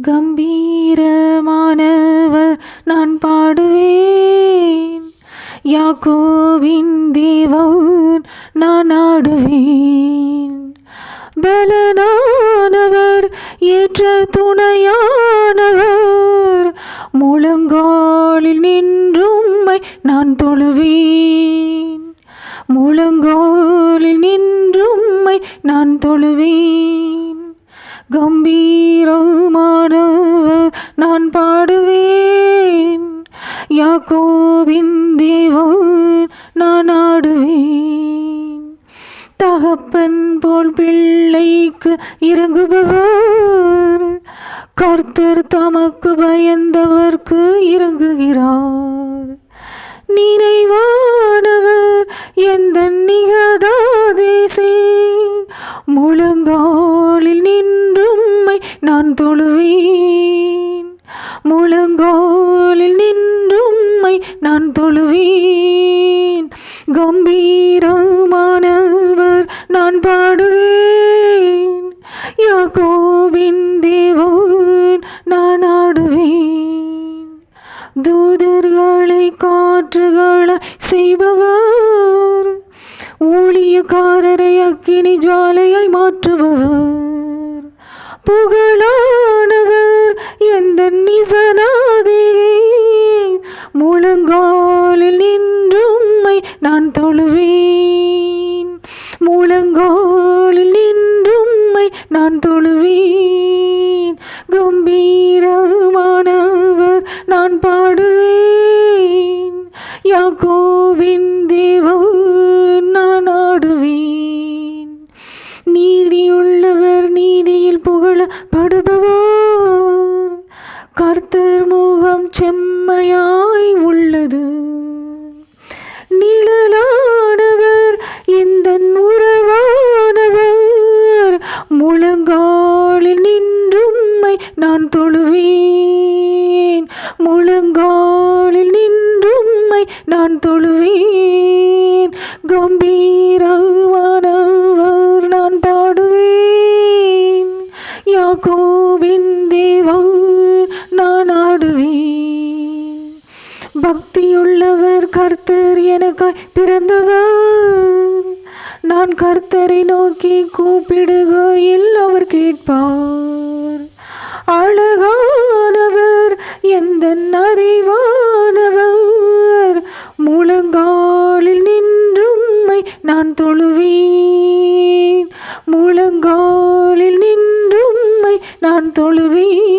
கம்பீரமானவர் நான் பாடுவேன், யாக்கோபின் தேவன் நான் ஆடுவேன். பலனானவர் ஏற்ற துணையானவர், முழங்காலில் நின்றும்மை நான் தொழுவேன், முழங்காலில் நின்றும்மை நான் தொழுவேன். கம்பீரமானவர் நான் பாடுவேன், யாக்கோபின் தேவன் நான் ஆடுவேன். தகப்பன் போல் பிள்ளைக்கு இறங்குபவர், கர்த்தர் தமக்கு பயந்தவர்க்கு இறங்குகிறார். நினைவானவர் எந்த நிகதாதேசே, முழங்காலில் நின்றும்மை நான் தொழுவேன், முழங்காலில் நின்றும்மை நான் தொழுவேன். கம்பீரமானவர் நான் பாடுவேன், யாக்கோபின் தேவன் நான் ஆடுவேன். தூதர்களை காற்றுகளை செய்பவர், ஊழியக்காரரை அக்கினி ஜுவாலையாய் மாற்றுபவர், புகழானவர் எந்த நிசனாதே, முழங்காலில் நின்றும்மை நான் தொழுவேன், முழங்காலில் நின்றும்மை நான் தொழுவேன். கம்பீரமானவர் நான் பாடுவேன், யாக்கோபின் தேவன் நான் ஆடுவேன். நீதியுள்ளவர் நீதியில் புகழப்படுபவர், கர்த்தர் முகம் செம்மையாய் உள்ளது. நிழலானவர் எந்த உறவானவர், முழங்காலில் நின்றும்மை நான் தொழுவேன், முழங்காலில் நின்றும்மை நான் தொழுவேன். கம்பீரமானவர் நான் பாடுவேன், யாக்கோபின் தேவன் நான் ஆடுவேன். பக்தியுள்ளவர் கர்த்தர் எனக்காய் பிறந்தவர், நான் கர்த்தரை நோக்கி கூப்பிடுகையில் அவர் கேட்பார். அழகானவர் எந்த அறிவானவர், முழங்காலில் நின்றும்மை நான் தொழுவேன், முழங்காலில் நின்றும்மை நான் தொழுவேன்.